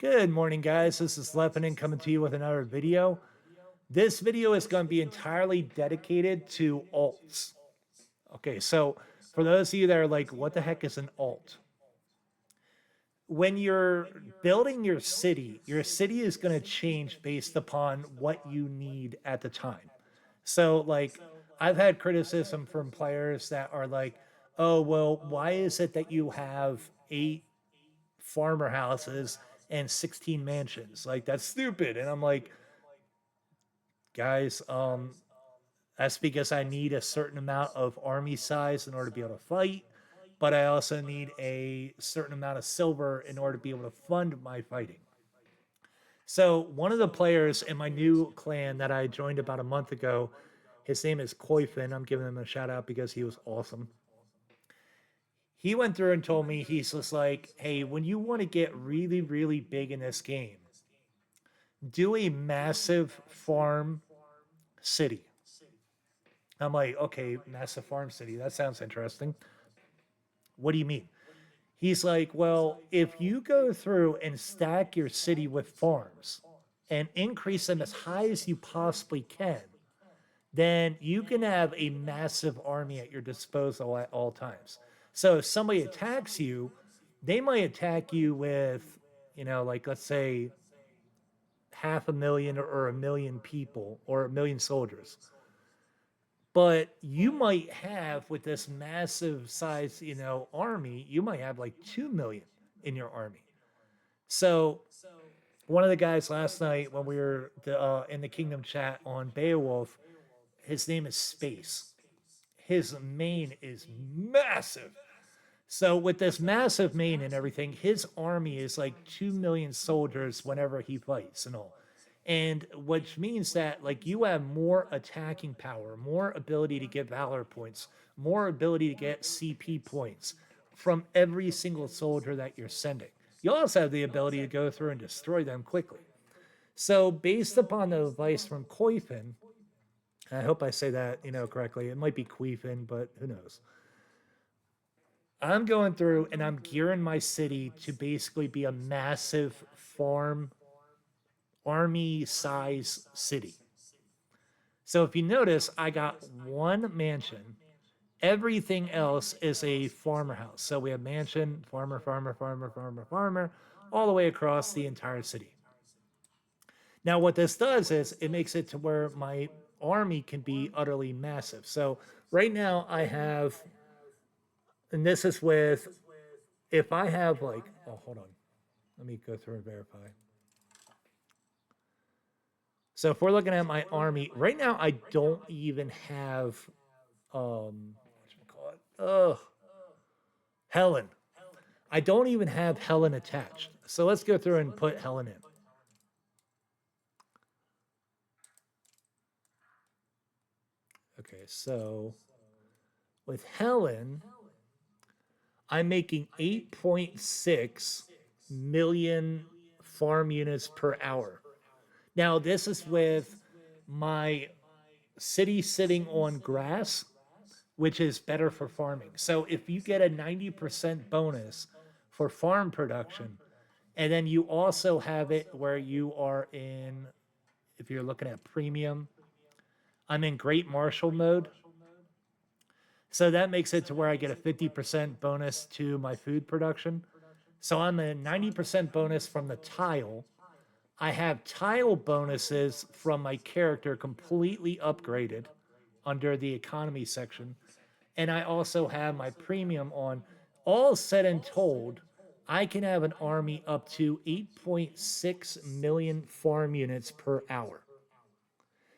Good morning, guys. This is Lebanon coming to you with another video. This video is going to be entirely dedicated to alts. Okay, so for those of you that are like, what the heck is an alt? When you're building your city is going to change based upon what you need at the time. So, like, I've had criticism from players that are like, oh, well, why is it that you have 8 farmer houses and 16 mansions? Like, that's stupid. And I'm like, guys, that's because I need a certain amount of army size in order to be able to fight, but I also need a certain amount of silver in order to be able to fund my fighting. So one of the players in my new clan that I joined about a month ago, his name is Koifin. I'm giving him a shout out because he was awesome. He went through and told me, he's just like, hey, when you want to get really, really big in this game, do a massive farm city. I'm like, okay, massive farm city. That sounds interesting. What do you mean? He's like, well, if you go through and stack your city with farms and increase them as high as you possibly can, then you can have a massive army at your disposal at all times. So if somebody attacks you, they might attack you with, like, let's say 500,000 or 1,000,000 people or 1,000,000 soldiers. But you might have, with this massive size, army, you might have like 2 million in your army. So one of the guys last night when we were in the Kingdom chat on Beowulf, his name is Space. His main is massive. So with this massive main and everything, his army is like 2 million soldiers whenever he fights and all. And which means that like you have more attacking power, more ability to get valor points, more ability to get CP points from every single soldier that you're sending. You also have the ability to go through and destroy them quickly. So based upon the advice from Koifin, I hope I say that, correctly. It might be Queefin, but who knows? I'm going through and I'm gearing my city to basically be a massive farm army size city. So if you notice, I got one mansion. Everything else is a farmer house. So we have mansion, farmer, farmer, farmer, farmer, farmer, all the way across the entire city. Now, what this does is it makes it to where my army can be utterly massive. So right now I have, and this is with, if I have like, oh, hold on. Let me go through and verify. So if we're looking at my army right now, I don't even have Helen. I don't even have Helen attached. So let's go through and put Helen in. Okay, so with Helen, I'm making 8.6 million farm units per hour. Now, this is with my city sitting on grass, which is better for farming. So if you get a 90% bonus for farm production, and then you also have it where you are in, if you're looking at premium, I'm in Great Marshal mode. So that makes it to where I get a 50% bonus to my food production. So I'm a 90% bonus from the tile. I have tile bonuses from my character completely upgraded under the economy section. And I also have my premium on. All said and told, I can have an army up to 8.6 million farm units per hour.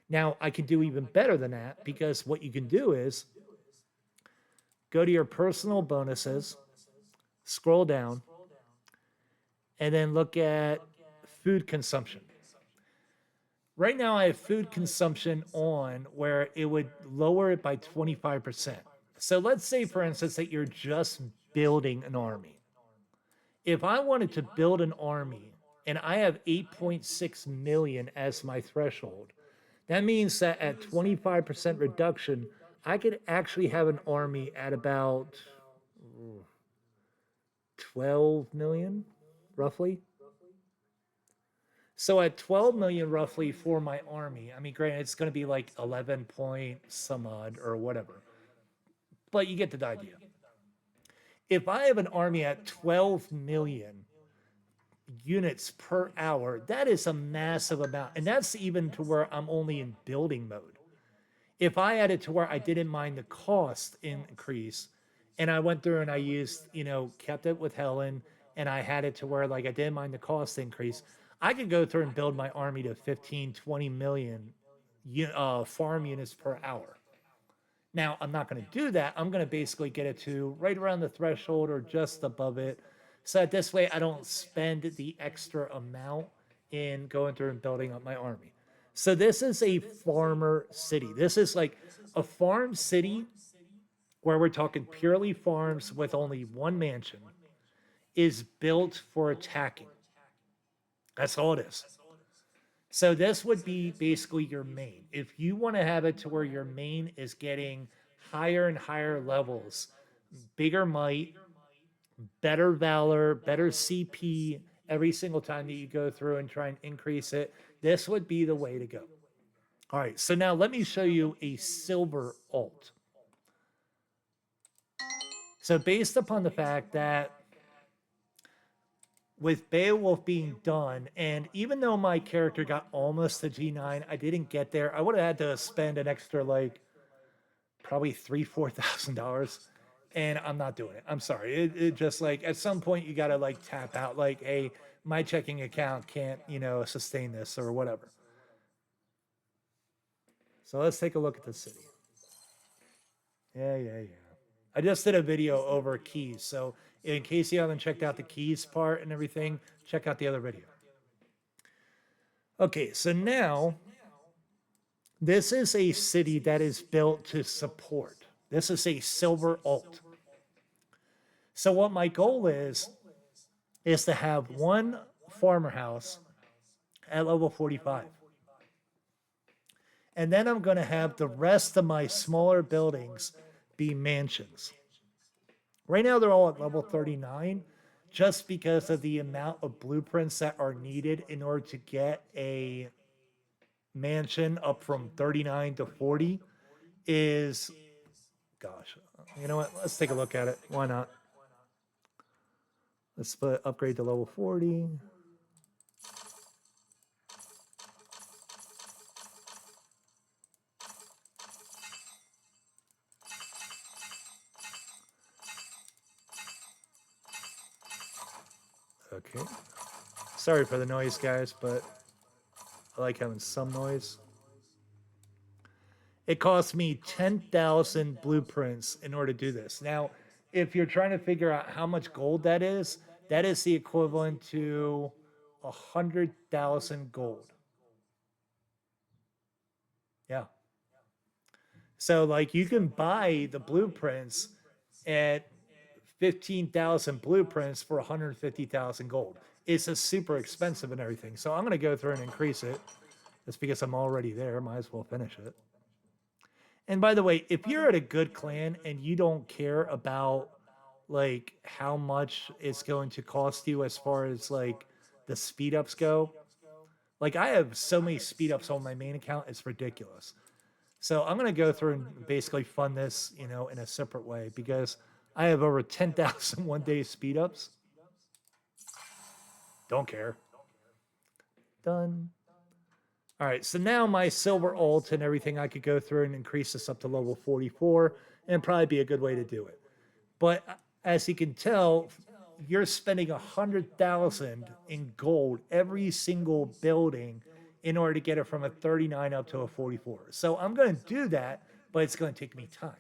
Now, I can do even better than that because what you can do is go to your personal bonuses, scroll down, and then look at food consumption. Right now, I have food consumption on where it would lower it by 25%. So let's say, for instance, that you're just building an army. If I wanted to build an army and I have 8.6 million as my threshold, that means that at 25% reduction, I could actually have an army at about 12 million, roughly. So at 12 million roughly for my army, I mean, granted, it's going to be like 11 point some odd or whatever, but you get the idea. If I have an army at 12 million units per hour, that is a massive amount. And that's even to where I'm only in building mode. If I had it to where I didn't mind the cost increase and I went through and I used, kept it with Helen and I had it to where like I didn't mind the cost increase, I could go through and build my army to 15, 20 million farm units per hour. Now, I'm not going to do that. I'm going to basically get it to right around the threshold or just above it. So that this way I don't spend the extra amount in going through and building up my army. So this is a farmer city. This is like a farm city where we're talking purely farms with only one mansion is built for attacking. That's all it is. So this would be basically your main. If you want to have it to where your main is getting higher and higher levels, bigger might, better valor, better CP every single time that you go through and try and increase it, this would be the way to go. All right, so now let me show you a silver alt. So based upon the fact that with Beowulf being done, and even though my character got almost to G9, I didn't get there. I would have had to spend an extra like probably $3,000-$4,000, and I'm not doing it. I'm sorry. It just like at some point you gotta like tap out. Like, hey, my checking account can't sustain this or whatever. So let's take a look at the city. Yeah. I just did a video over keys, so in case you haven't checked out the keys part and everything, check out the other video. Okay, so now this is a city that is built to support. This is a silver alt. So what my goal is to have one farmer house at level 45. And then I'm going to have the rest of my smaller buildings be mansions. Right now, they're all at level 39 just because of the amount of blueprints that are needed in order to get a mansion up from 39 to 40 is, gosh, you know what? Let's take a look at it. Why not? Let's upgrade to level 40. Okay. Sorry for the noise, guys, but I like having some noise. It cost me 10,000 blueprints in order to do this. Now, if you're trying to figure out how much gold that is the equivalent to 100,000 gold. Yeah. So, like, you can buy the blueprints at 15,000 blueprints for 150,000 gold. It's a super expensive and everything. So I'm going to go through and increase it. Just because I'm already there, might as well finish it. And by the way, if you're at a good clan and you don't care about like how much it's going to cost you as far as like the speed ups go, like I have so many speed ups on my main account, it's ridiculous. So I'm going to go through and basically fund this, in a separate way because I have over 10,000 one-day speed ups. Don't care. Done. All right, so now my silver alt and everything, I could go through and increase this up to level 44 and probably be a good way to do it. But as you can tell, you're spending 100,000 in gold every single building in order to get it from a 39 up to a 44. So I'm going to do that, but it's going to take me time.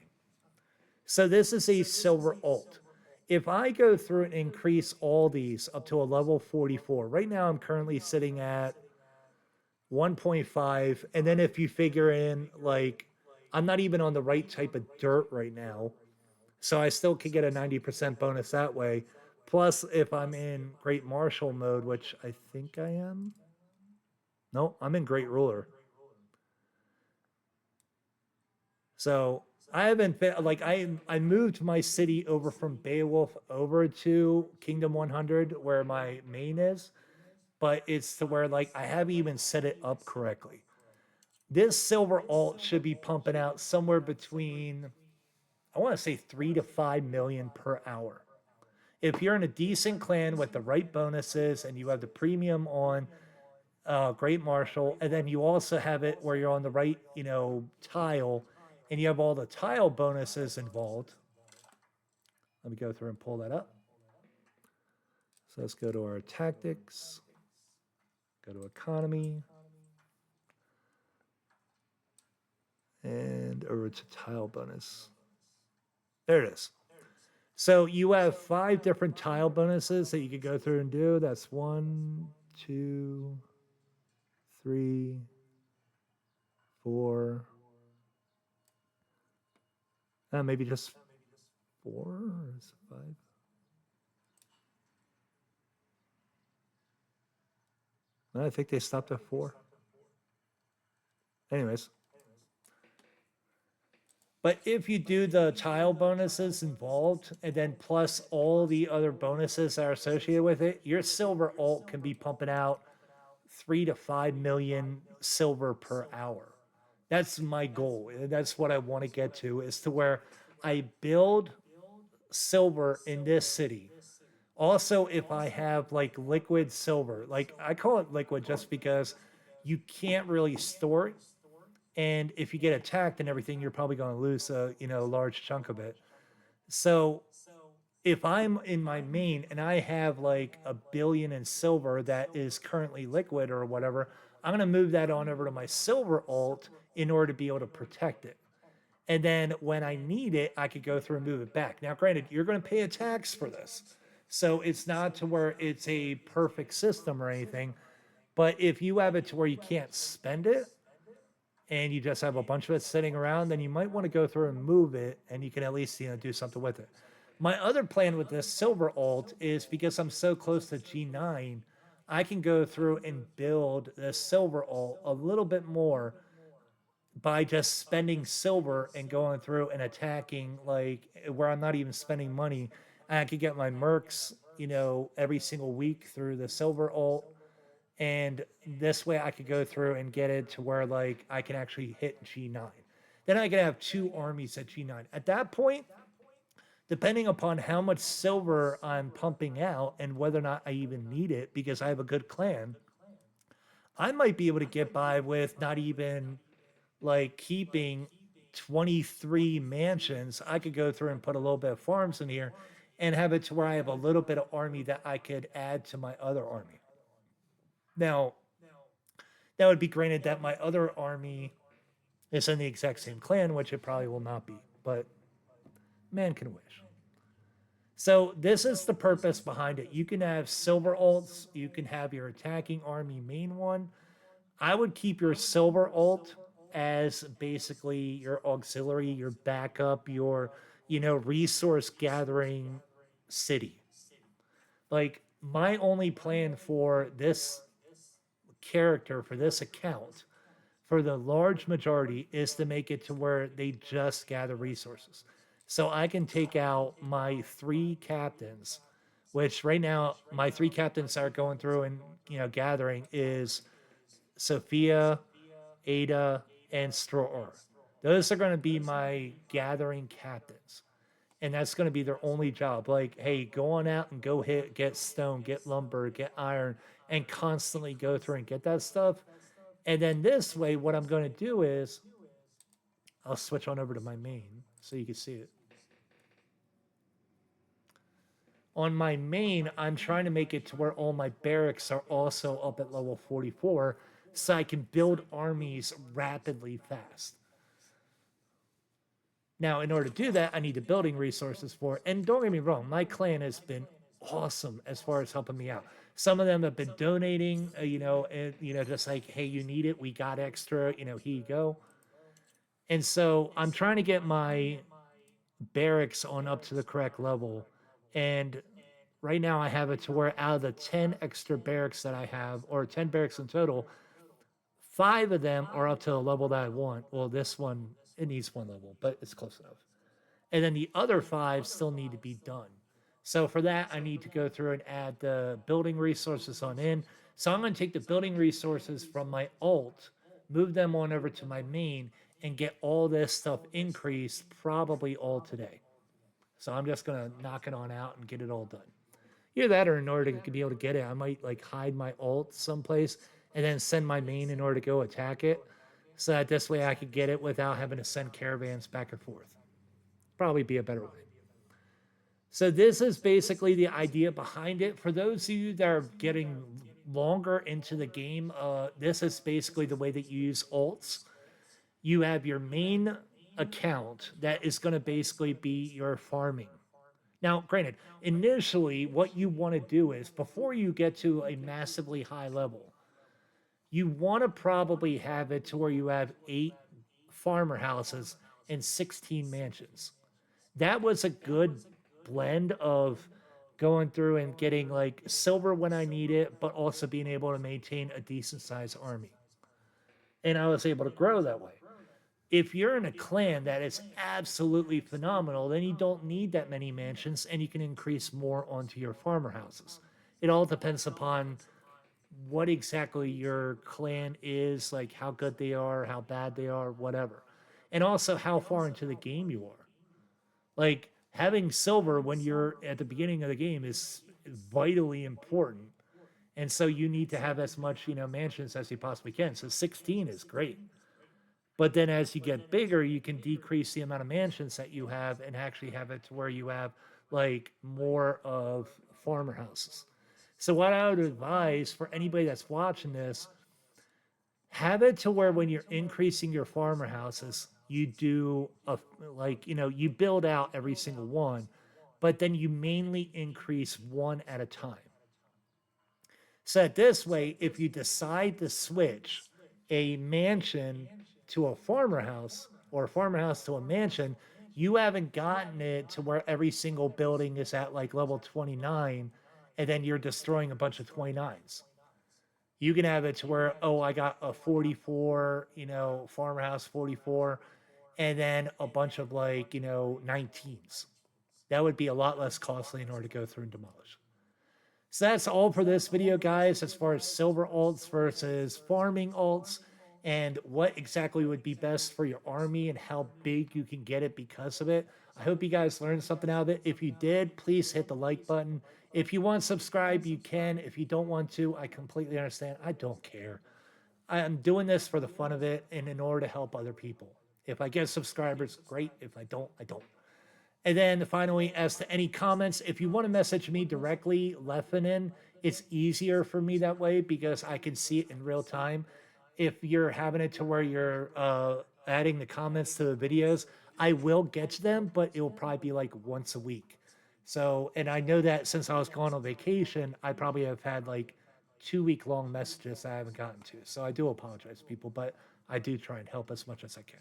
So this is a silver alt. If I go through and increase all these up to a level 44, right now I'm currently sitting at 1.5. And then if you figure in, like, I'm not even on the right type of dirt right now. So I still could get a 90% bonus that way. Plus, if I'm in Great Marshal mode, which I think I am. No, I'm in Great Ruler. So I haven't been, like, I moved my city over from Beowulf over to Kingdom 100 where my main is, but it's to where like I haven't even set it up correctly. This silver alt should be pumping out somewhere between, I want to say 3 to 5 million per hour. If you're in a decent clan with the right bonuses and you have the premium on Great Marshal, and then you also have it where you're on the right, tile, and you have all the tile bonuses involved. Let me go through and pull that up. So let's go to our tactics, go to economy, and over to tile bonus. There it is. So you have 5 different tile bonuses that you could go through and do. That's 1, 2, 3, 4. Maybe just 4 or is it 5? I think they stopped at 4. Anyways. But if you do the tile bonuses involved, and then plus all the other bonuses that are associated with it, your silver alt can be pumping out 3 to 5 million silver per hour. That's my goal. That's what I want to get to, is to where I build silver in this city. Also, if I have like liquid silver, like I call it liquid just because you can't really store it. And if you get attacked and everything, you're probably going to lose a large chunk of it. So if I'm in my main and I have like 1 billion in silver that is currently liquid or whatever, I'm going to move that on over to my silver alt in order to be able to protect it. And then when I need it, I could go through and move it back. Now, granted, you're going to pay a tax for this. So it's not to where it's a perfect system or anything. But if you have it to where you can't spend it, and you just have a bunch of it sitting around, then you might want to go through and move it, and you can at least do something with it. My other plan with this silver alt is because I'm so close to G9, I can go through and build the silver alt a little bit more by just spending silver and going through and attacking, like where I'm not even spending money. And I could get my mercs, every single week through the silver alt. And this way I could go through and get it to where like I can actually hit G9. Then I can have 2 armies at G9. At that point, depending upon how much silver I'm pumping out and whether or not I even need it because I have a good clan, I might be able to get by with not even like keeping 23 mansions. I could go through and put a little bit of farms in here and have it to where I have a little bit of army that I could add to my other army. Now, that would be granted that my other army is in the exact same clan, which it probably will not be, but man can wish. So this is the purpose behind it. You can have silver alts. You can have your attacking army main one. I would keep your silver alt as basically your auxiliary, your backup, your, resource gathering city. Like my only plan for this character, for this account, for the large majority, is to make it to where they just gather resources. So I can take out my 3 captains, which right now my 3 captains are going through and gathering is Sophia, Ada, and Stror. Those are going to be my gathering captains. And that's going to be their only job. Like, hey, go on out and go get stone, get lumber, get iron, and constantly go through and get that stuff. And then this way, what I'm going to do is I'll switch on over to my main so you can see it. On my main, I'm trying to make it to where all my barracks are also up at level 44 so I can build armies rapidly fast. Now, in order to do that, I need the building resources for it. And don't get me wrong, my clan has been awesome as far as helping me out. Some of them have been donating, just like, hey, you need it, we got extra, here you go. And so I'm trying to get my barracks on up to the correct level. And right now I have it to where out of the 10 extra barracks that I have, or 10 barracks in total, 5 of them are up to the level that I want. Well, this one, it needs 1 level, but it's close enough. And then the other 5 still need to be done. So for that, I need to go through and add the building resources on in. So I'm going to take the building resources from my alt, move them on over to my main, and get all this stuff increased probably all today. So I'm just going to knock it on out and get it all done. Either that, or in order to be able to get it, I might like hide my alt someplace and then send my main in order to go attack it, so that this way I could get it without having to send caravans back and forth. Probably be a better way. So this is basically the idea behind it. For those of you that are getting longer into the game, this is basically the way that you use alts. You have your main account that is going to basically be your farming. Now, granted, initially, what you want to do is before you get to a massively high level, you want to probably have it to where you have 8 farmer houses and 16 mansions. That was a good blend of going through and getting like silver when I need it, but also being able to maintain a decent sized army. And I was able to grow that way. If you're in a clan that is absolutely phenomenal, then you don't need that many mansions and you can increase more onto your farmer houses. It all depends upon what exactly your clan is, like how good they are, how bad they are, whatever. And also how far into the game you are. Like having silver when you're at the beginning of the game is vitally important. And so you need to have as much, mansions as you possibly can. So 16 is great. But then as you get bigger, you can decrease the amount of mansions that you have and actually have it to where you have like more of farmer houses. So what I would advise for anybody that's watching this, have it to where when you're increasing your farmer houses, you do you build out every single one, but then you mainly increase one at a time. So that this way, if you decide to switch a mansion to a farmer house or a farmer house to a mansion, you haven't gotten it to where every single building is at like level 29 and then you're destroying a bunch of 29s. You can have it to where, oh, I got a 44, farmhouse 44, and then a bunch of 19s. That would be a lot less costly in order to go through and demolish. So that's all for this video, guys, as far as silver alts versus farming alts and what exactly would be best for your army and how big you can get it because of it. I hope you guys learned something out of it. If you did, please hit the like button. If you want to subscribe, you can. If you don't want to, I completely understand. I don't care. I'm doing this for the fun of it and in order to help other people. If I get subscribers, great. If I don't, I don't. And then finally, as to any comments, if you want to message me directly, Leffinen, it's easier for me that way because I can see it in real time. If you're having it to where you're adding the comments to the videos, I will get to them, but it will probably be like once a week. So, and I know that since I was going on vacation, I probably have had like 2-week-long messages I haven't gotten to. So I do apologize, people, but I do try and help as much as I can.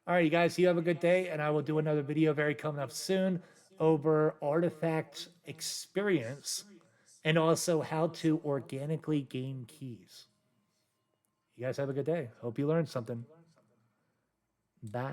All right, you guys, you have a good day, and I will do another video very coming up soon over artifact experience and also how to organically gain keys. You guys have a good day. Hope you learned something. Bye.